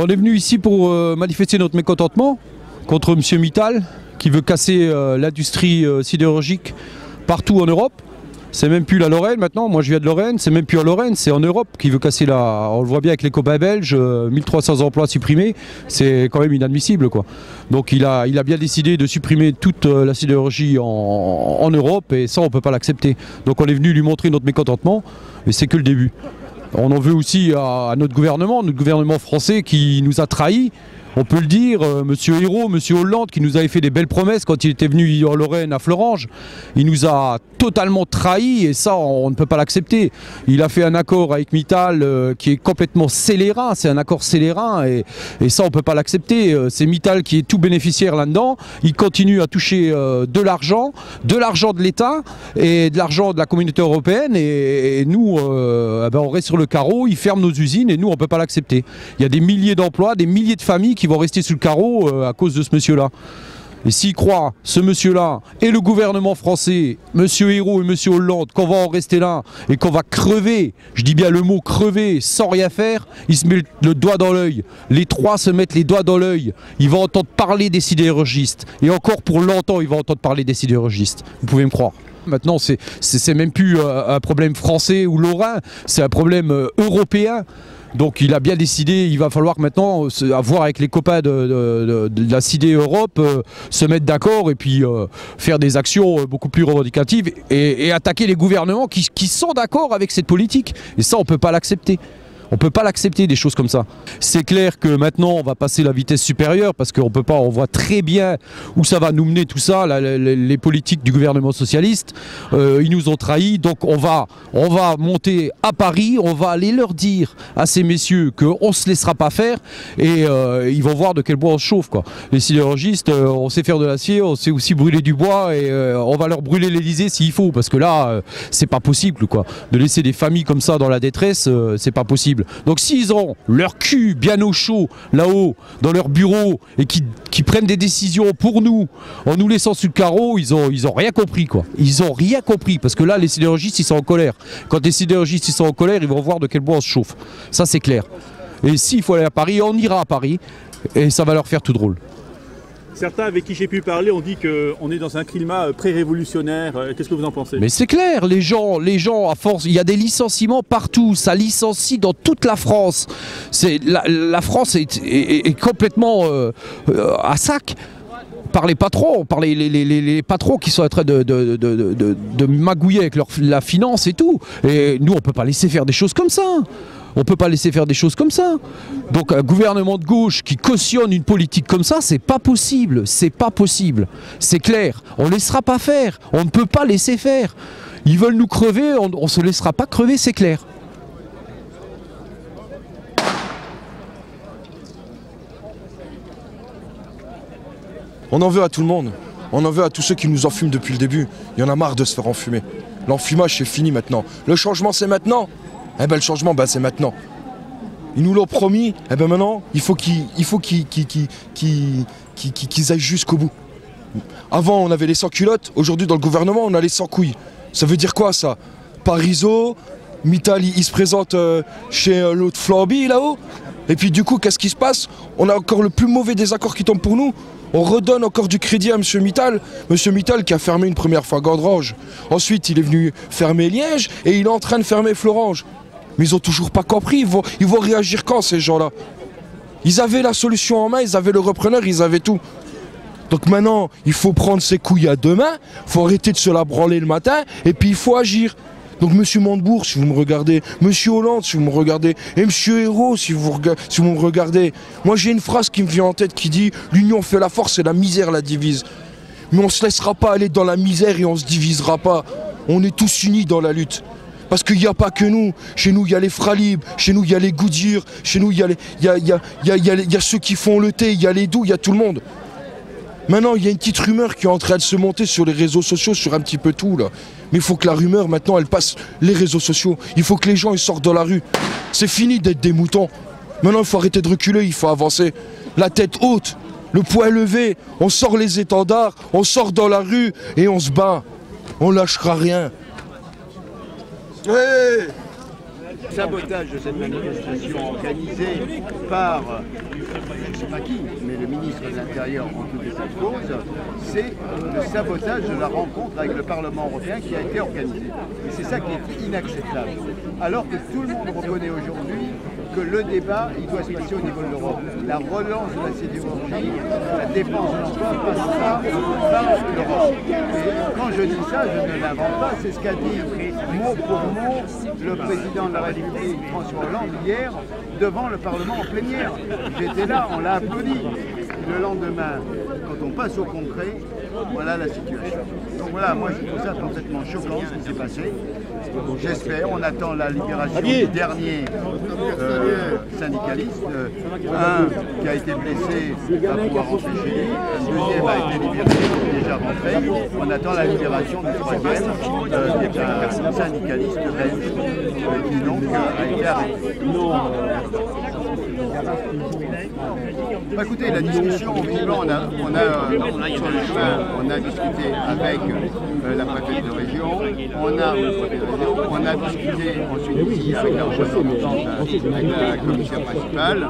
On est venu ici pour manifester notre mécontentement contre M. Mittal qui veut casser l'industrie sidérurgique partout en Europe. C'est même plus la Lorraine maintenant, moi je viens de Lorraine, c'est même plus en Lorraine, c'est en Europe qui veut casser on le voit bien avec les copains belges, 1300 emplois supprimés, c'est quand même inadmissible quoi. Donc il a bien décidé de supprimer toute la sidérurgie en Europe et ça on ne peut pas l'accepter. Donc on est venu lui montrer notre mécontentement et c'est que le début. On en veut aussi à notre gouvernement français qui nous a trahis. On peut le dire, Monsieur Hérault, Monsieur Hollande, qui nous avait fait des belles promesses quand il était venu en Lorraine à Florange, il nous a totalement trahis et ça, on ne peut pas l'accepter. Il a fait un accord avec Mittal qui est complètement scélérat, c'est un accord scélérat et ça, on ne peut pas l'accepter. C'est Mittal qui est tout bénéficiaire là-dedans. Il continue à toucher de l'argent de l'État et de l'argent de la communauté européenne et nous, on reste sur le carreau, il ferme nos usines et nous, on ne peut pas l'accepter. Il y a des milliers d'emplois, des milliers de familles qui vont rester sous le carreau à cause de ce monsieur-là. Et s'il croit, ce monsieur-là et le gouvernement français, monsieur Hérault et monsieur Hollande, qu'on va en rester là et qu'on va crever, je dis bien le mot crever, sans rien faire, ils se mettent le doigt dans l'œil. Les trois se mettent les doigts dans l'œil. Ils vont entendre parler des sidérurgistes. Et encore pour longtemps, ils vont entendre parler des sidérurgistes. Vous pouvez me croire. Maintenant, c'est même plus un problème français ou lorrain, c'est un problème européen. Donc il a bien décidé, il va falloir maintenant voir avec les copains de la Sidé Europe, se mettre d'accord et puis faire des actions beaucoup plus revendicatives et attaquer les gouvernements qui sont d'accord avec cette politique. Et ça, on ne peut pas l'accepter. On ne peut pas l'accepter des choses comme ça. C'est clair que maintenant on va passer la vitesse supérieure parce qu'on peut pas, on voit très bien où ça va nous mener tout ça, les politiques du gouvernement socialiste. Ils nous ont trahis, donc on va monter à Paris, on va aller leur dire à ces messieurs qu'on ne se laissera pas faire et ils vont voir de quel bois on se chauffe quoi. Les sidérurgistes, on sait faire de l'acier, on sait aussi brûler du bois et on va leur brûler l'Elysée s'il faut parce que là c'est pas possible quoi. De laisser des familles comme ça dans la détresse, c'est pas possible. Donc s'ils ont leur cul bien au chaud là-haut dans leur bureau et qui prennent des décisions pour nous en nous laissant sur le carreau, ils ont rien compris quoi. Ils ont rien compris parce que là les sidérurgistes ils sont en colère. Quand les sidérurgistes ils sont en colère, ils vont voir de quel bois on se chauffe. Ça c'est clair. Et s'il faut aller à Paris, on ira à Paris et ça va leur faire tout drôle. Certains avec qui j'ai pu parler ont dit qu'on est dans un climat pré-révolutionnaire. Qu'est-ce que vous en pensez? Mais c'est clair, les gens, à force, il y a des licenciements partout, ça licencie dans toute la France. La France est complètement à sac par les patrons, par les patrons qui sont en train de magouiller avec la finance et tout. Et nous, on ne peut pas laisser faire des choses comme ça. On ne peut pas laisser faire des choses comme ça. Donc un gouvernement de gauche qui cautionne une politique comme ça, c'est pas possible. C'est pas possible. C'est clair. On ne laissera pas faire. On ne peut pas laisser faire. Ils veulent nous crever, on ne se laissera pas crever, c'est clair. On en veut à tout le monde. On en veut à tous ceux qui nous enfument depuis le début. Il y en a marre de se faire enfumer. L'enfumage, c'est fini maintenant. Le changement, c'est maintenant. Eh ben le changement, c'est maintenant. Ils nous l'ont promis, eh ben maintenant, il faut qu'ils aillent jusqu'au bout. Avant, on avait les sans-culottes, aujourd'hui, dans le gouvernement, on a les sans-couilles. Ça veut dire quoi, ça? Parizeau, Mittal, il se présente chez l'autre Flamby, là-haut. Et puis, du coup, qu'est-ce qui se passe? On a encore le plus mauvais désaccord qui tombe pour nous. On redonne encore du crédit à M. Mittal. M. Mittal qui a fermé une première fois Gandrange. Ensuite, il est venu fermer Liège et il est en train de fermer Florange. Mais ils n'ont toujours pas compris, ils vont réagir quand ces gens-là? Ils avaient la solution en main, ils avaient le repreneur, ils avaient tout. Donc maintenant, il faut prendre ses couilles à deux mains, il faut arrêter de se la branler le matin, et puis il faut agir. Donc monsieur Montebourg, si vous me regardez, monsieur Hollande, si vous me regardez, et monsieur Hérault, si vous me regardez, moi j'ai une phrase qui me vient en tête qui dit « L'union fait la force et la misère la divise ». Mais on ne se laissera pas aller dans la misère et on ne se divisera pas. On est tous unis dans la lutte. Parce qu'il n'y a pas que nous. Chez nous, il y a les Fralib, chez nous, il y a les Goodyear, chez nous, il y a ceux qui font le thé, il y a les doux, il y a tout le monde. Maintenant, il y a une petite rumeur qui est en train de se monter sur les réseaux sociaux, sur un petit peu tout, là. Mais il faut que la rumeur, maintenant, elle passe les réseaux sociaux. Il faut que les gens, ils sortent dans la rue. C'est fini d'être des moutons. Maintenant, il faut arrêter de reculer, il faut avancer. La tête haute, le poing levé, on sort les étendards, on sort dans la rue et on se bat. On lâchera rien. Hey, Le sabotage de cette manifestation organisée par, je ne sais pas qui, mais le ministre de l'Intérieur en tout état de cause, c'est le sabotage de la rencontre avec le Parlement européen qui a été organisée. Et c'est ça qui est inacceptable. Alors que tout le monde reconnaît aujourd'hui que le débat, il doit se passer au niveau de l'Europe. La relance de la sidérurgie, la défense de l'emploi passe par l'Europe. Et quand je dis ça, je ne l'invente pas, c'est ce qu'a dit mot pour mot le président de la République, François Hollande, hier, devant le Parlement en plénière. J'étais là, on l'a applaudi. Le lendemain, quand on passe au concret, voilà la situation. Donc voilà, moi je trouve ça complètement choquant ce qui s'est passé. J'espère, on attend la libération du dernier syndicaliste. Un qui a été blessé va pouvoir rentrer chez lui, un deuxième a été libéré, il est déjà rentré. On attend la libération du troisième, qui est un syndicaliste belge, qui donc a été arrêté. Bah, écoutez, la discussion, visiblement, on a discuté avec la préfète de région, on a discuté ensuite ici avec la représentante, avec la commissaire principale.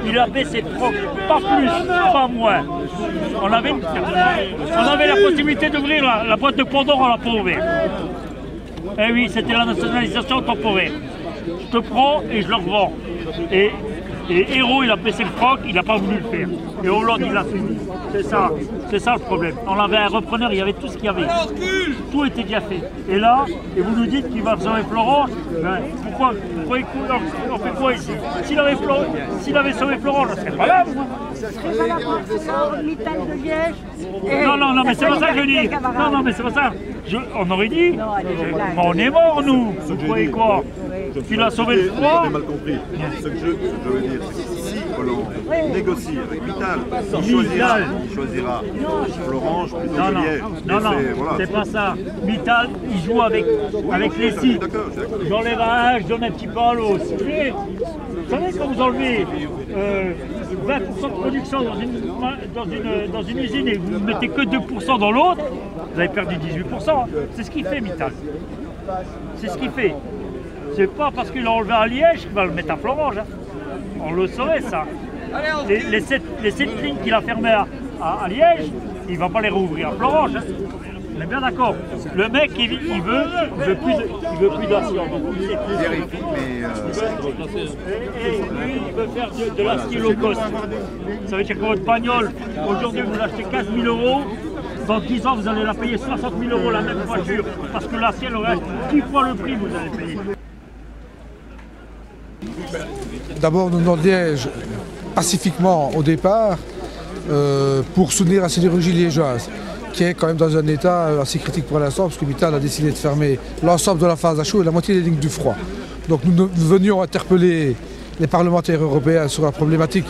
Il a baissé le froc, pas plus, pas moins. On avait la possibilité d'ouvrir la boîte de Pandore, on l'a pas ouvert. Eh oui, c'était la nationalisation temporaire. Je te prends et je le revends. Et Hérault, il a baissé le froc, il n'a pas voulu le faire. Et Hollande, il l'a fini. C'est ça le problème. On avait un repreneur, il y avait tout ce qu'il y avait. Tout était déjà fait. Et là, vous nous dites qu'il va sauver Florence, ben, pourquoi on fait quoi ici? S'il avait sauvé Florence, je serais pas là, moi. Non, mais c'est pas ça que je dis. Non, mais c'est pas ça. On aurait dit, on est mort, nous. Vous croyez quoi? Il a sauvé le froid. Vous avez mal compris. Ce que je veux dire, c'est que si Hollande négocie avec Mittal, il choisira Florange plutôt que Liège. Non, c'est pas ça. Mittal, il joue avec les sites. J'enlève un, je donne un petit peu à l'autre. Vous savez, quand vous enlevez 20% de production dans une usine et vous ne mettez que 2% dans l'autre, vous avez perdu 18%. C'est ce qu'il fait, Mittal. C'est ce qu'il fait. C'est pas parce qu'il a enlevé à Liège qu'il va le mettre à Florange. Hein. On le saurait, ça. Les 7 lignes qu'il a fermées à Liège, il ne va pas les rouvrir à Florange. Hein. On est bien d'accord. Le mec, il veut plus d'action. Vérifie, mais... Et lui, il veut faire de l'acier low cost. Ça veut dire que votre bagnole, aujourd'hui, vous l'achetez 15 000 €. Dans 10 ans, vous allez la payer 60 000 € la même voiture. Parce que l'acier, le reste, 10 fois le prix, vous allez payer. D'abord, nous demandons Liège pacifiquement au départ pour soutenir la sidérurgie liégeoise, qui est quand même dans un état assez critique pour l'instant, parce que Mittal a décidé de fermer l'ensemble de la phase à chaud et la moitié des lignes du froid. Donc nous venions interpeller les parlementaires européens sur la problématique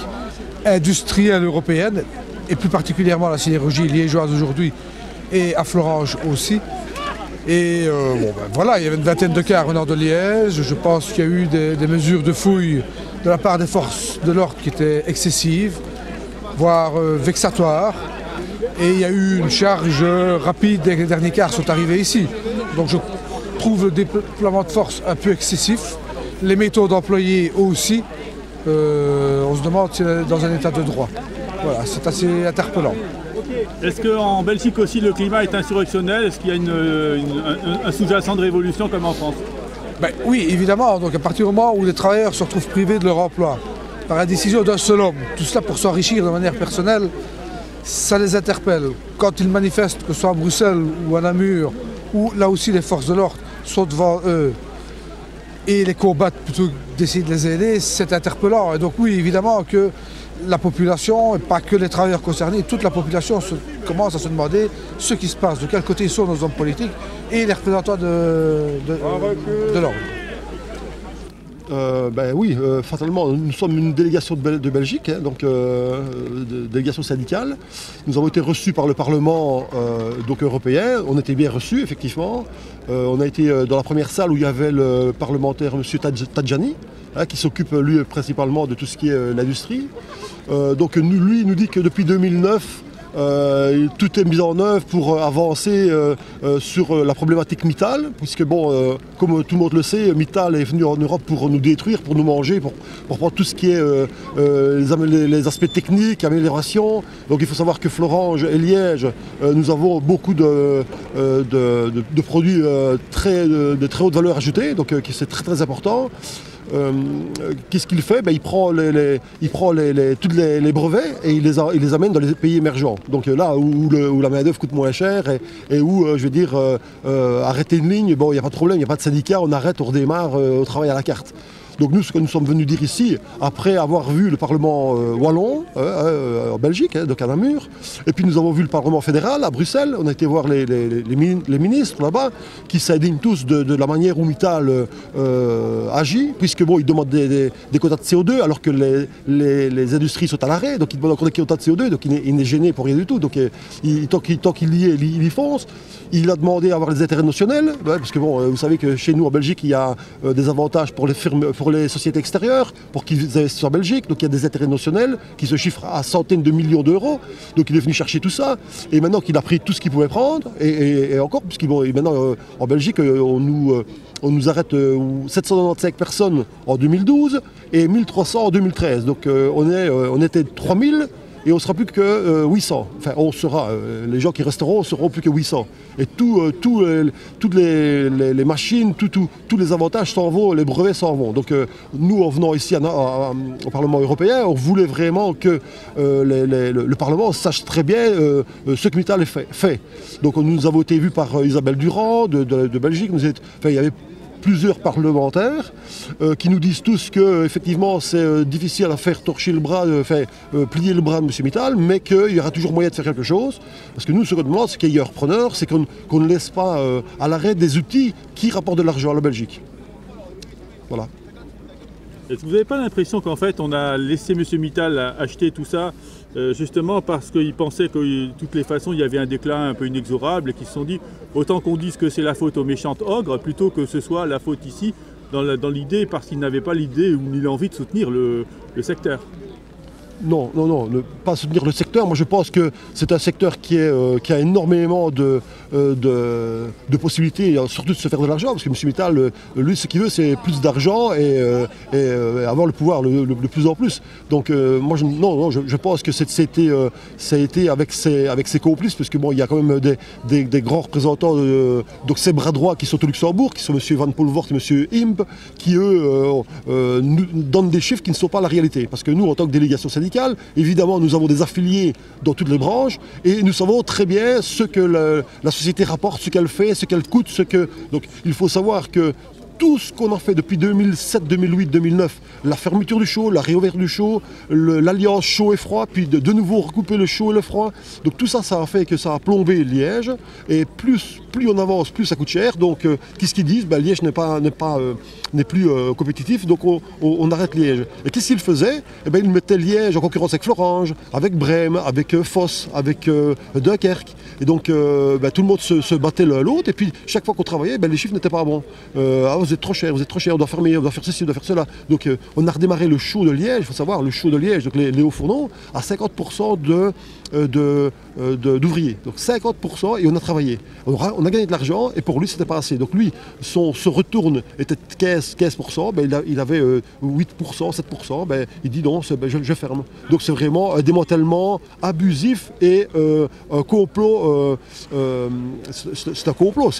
industrielle européenne, et plus particulièrement la sidérurgie liégeoise aujourd'hui, et à Florange aussi. Et voilà, il y avait une vingtaine de cars au nord de Liège. Je pense qu'il y a eu des mesures de fouille de la part des forces de l'ordre qui étaient excessives, voire vexatoires. Et il y a eu une charge rapide dès que les derniers cars sont arrivés ici. Donc je trouve le déploiement de force un peu excessif. Les méthodes employées aussi. On se demande si c'est dans un état de droit. Voilà, c'est assez interpellant. Est-ce qu'en Belgique aussi le climat est insurrectionnel? Est-ce qu'il y a un sous-jacent de révolution comme en France? Ben, oui, évidemment. Donc à partir du moment où les travailleurs se retrouvent privés de leur emploi par la décision d'un seul homme, tout cela pour s'enrichir de manière personnelle, ça les interpelle. Quand ils manifestent, que ce soit à Bruxelles ou à Namur, où là aussi les forces de l'ordre sont devant eux et les combattent plutôt que d'essayer de les aider, c'est interpellant. Et donc oui, évidemment que la population, et pas que les travailleurs concernés, toute la population commence à se demander ce qui se passe, de quel côté sont nos hommes politiques et les représentants de l'ordre. Oui, fatalement, nous sommes une délégation de Belgique, hein, donc délégation syndicale. Nous avons été reçus par le Parlement européen. On était bien reçus, effectivement. On a été dans la première salle où il y avait le parlementaire M. Tajani, hein, qui s'occupe, lui, principalement de tout ce qui est l'industrie. Lui, il nous dit que depuis 2009, Tout est mis en œuvre pour avancer sur la problématique Mittal, puisque bon, comme tout le monde le sait, Mittal est venu en Europe pour nous détruire, pour nous manger, pour prendre tout ce qui est les aspects techniques, amélioration. Donc il faut savoir que Florange et Liège, nous avons beaucoup de produits de très haute valeur ajoutée, donc c'est très important. Qu'est-ce qu'il fait? Il prend tous les brevets et il les amène dans les pays émergents. Donc là où la main-d'œuvre coûte moins cher et où, je veux dire, arrêter une ligne, bon, il n'y a pas de problème, il n'y a pas de syndicat, on arrête, on redémarre, on travaille à la carte. Donc nous, ce que nous sommes venus dire ici, après avoir vu le Parlement wallon en Belgique, donc à Namur, et puis nous avons vu le Parlement fédéral à Bruxelles, on a été voir les ministres là-bas, qui s'indignent tous de la manière où Mittal agit, puisque bon, ils demandent des quotas de CO2, alors que les industries sont à l'arrêt, donc ils demandent encore des quotas de CO2, donc il n'est gêné pour rien du tout, donc tant qu'il y est, il y fonce. Il a demandé à avoir des intérêts notionnels, parce que bon, vous savez que chez nous en Belgique, il y a des avantages pour les sociétés extérieures, pour qu'ils investissent en Belgique, donc il y a des intérêts notionnels qui se chiffrent à centaines de millions d'euros, donc il est venu chercher tout ça, et maintenant qu'il a pris tout ce qu'il pouvait prendre, et encore, puisqu'il maintenant en Belgique, on nous arrête 795 personnes en 2012 et 1300 en 2013, donc on était 3000, et on ne sera plus que 800. Enfin, on sera, les gens qui resteront seront plus que 800. Et toutes les machines, tous les avantages s'en vont, les brevets s'en vont. Donc nous, en venant ici au Parlement européen, on voulait vraiment que le Parlement sache très bien ce que Mittal fait. Donc nous avons été vus par Isabelle Durand de Belgique. Il y avait plusieurs parlementaires qui nous disent tous que effectivement c'est difficile à faire torcher le bras, plier le bras de M. Mittal, mais qu'il y aura toujours moyen de faire quelque chose. Parce que nous, ce qu'on demande, c'est qu'il y ait un repreneur, c'est qu'on ne laisse pas à l'arrêt des outils qui rapportent de l'argent à la Belgique. Voilà. Est-ce que vous n'avez pas l'impression qu'en fait on a laissé M. Mittal acheter tout ça justement parce qu'il pensait que de toutes les façons il y avait un déclin un peu inexorable et qu'ils se sont dit autant qu'on dise que c'est la faute aux méchantes ogres plutôt que ce soit la faute ici dans l'idée parce qu'ils n'avaient pas l'idée ou ni l'envie de soutenir le secteur? Non, ne pas soutenir le secteur. Moi, je pense que c'est un secteur qui a énormément de possibilités, surtout de se faire de l'argent, parce que M. Mittal, lui, ce qu'il veut, c'est plus d'argent et avoir le pouvoir de plus en plus. Donc, moi, je pense que ça a été avec ses complices, parce que bon, il y a quand même des grands représentants, donc ces bras droits qui sont au Luxembourg, qui sont M. Van Polvoort et M. Imp, qui eux nous donnent des chiffres qui ne sont pas la réalité. Parce que nous, en tant que délégation syndicale, évidemment, nous avons des affiliés dans toutes les branches et nous savons très bien ce que la société rapporte, ce qu'elle fait, ce qu'elle coûte, Donc il faut savoir que tout ce qu'on a fait depuis 2007, 2008, 2009, la fermeture du chaud, la réouverture du chaud, l'alliance chaud et froid, puis de nouveau recouper le chaud et le froid. Donc tout ça, ça a fait que ça a plombé Liège. Et plus on avance, plus ça coûte cher. Donc qu'est-ce qu'ils disent? Liège n'est plus compétitif, donc on arrête Liège. Et qu'est-ce qu'ils faisaient? Ils mettaient Liège en concurrence avec Florange, avec Brême, avec Foss, avec Dunkerque. Et donc tout le monde se battait l'un l'autre. Et puis chaque fois qu'on travaillait, les chiffres n'étaient pas bons. Vous êtes trop cher, on doit fermer, on doit faire ceci, on doit faire cela. Donc on a redémarré le chaud de Liège, il faut savoir, le chaud de Liège, donc les hauts fourneaux, à 50% d'ouvriers. Donc 50% et on a travaillé. On a gagné de l'argent et pour lui c'était pas assez. Donc lui, son retourne était 15%, il avait 8%, 7%, il dit non, je ferme. Donc c'est vraiment un démantèlement abusif et un complot. C'est un complot.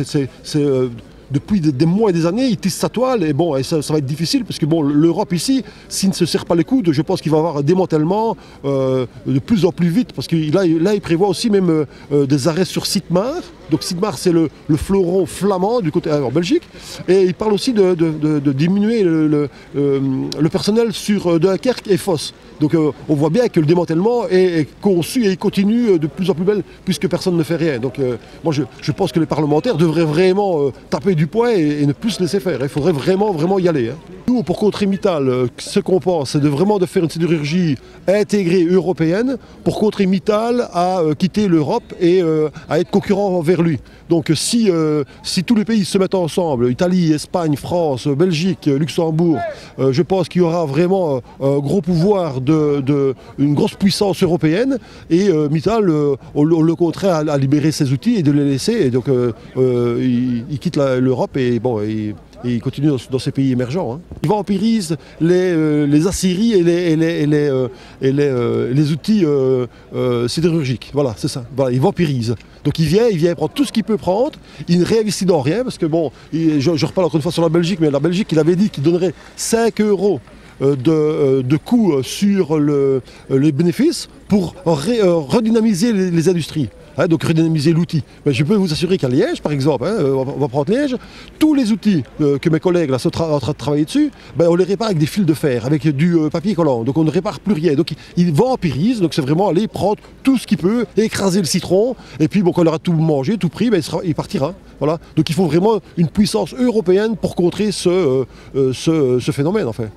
Depuis des mois et des années, il tisse sa toile et bon, ça va être difficile parce que bon, l'Europe ici, s'il ne se serre pas les coudes, je pense qu'il va y avoir un démantèlement de plus en plus vite parce que là, il prévoit aussi même des arrêts sur Sitmar. Donc Sitmar, c'est le fleuron flamand du côté en Belgique et il parle aussi de diminuer le personnel sur Dunkerque et Foss. Donc on voit bien que le démantèlement est conçu et il continue de plus en plus belle puisque personne ne fait rien. Donc moi je pense que les parlementaires devraient vraiment taper du poing et ne plus se laisser faire. Il faudrait vraiment y aller. Nous, pour contrer Mittal, ce qu'on pense, c'est vraiment de faire une sidérurgie intégrée européenne pour contrer Mittal à quitter l'Europe et à être concurrent envers lui. Donc si tous les pays se mettent ensemble, Italie, Espagne, France, Belgique, Luxembourg, je pense qu'il y aura vraiment un gros pouvoir, une grosse puissance européenne, et Mittal, on le compterait à libérer ses outils et de les laisser. Et donc il quitte l'Europe et bon, il continue dans ces pays émergents. Hein. Il vampirise les aciéries et les outils sidérurgiques. Voilà, c'est ça. Voilà, il vampirise. Donc il vient prendre tout ce qu'il peut prendre, il ne réinvestit dans rien, parce que bon, je reparle encore une fois sur la Belgique, mais la Belgique, il avait dit qu'il donnerait 5 € de coût sur les bénéfices pour redynamiser les industries. Hein, donc redynamiser l'outil. Mais je peux vous assurer qu'à Liège, par exemple, hein, on va prendre Liège, tous les outils que mes collègues là, sont en train de travailler dessus, on les répare avec des fils de fer, avec du papier collant. Donc on ne répare plus rien. Donc il vampirise, donc c'est vraiment aller prendre tout ce qu'il peut, écraser le citron, et puis bon, quand il aura tout mangé, tout pris, il partira. Voilà. Donc il faut vraiment une puissance européenne pour contrer ce phénomène en fait.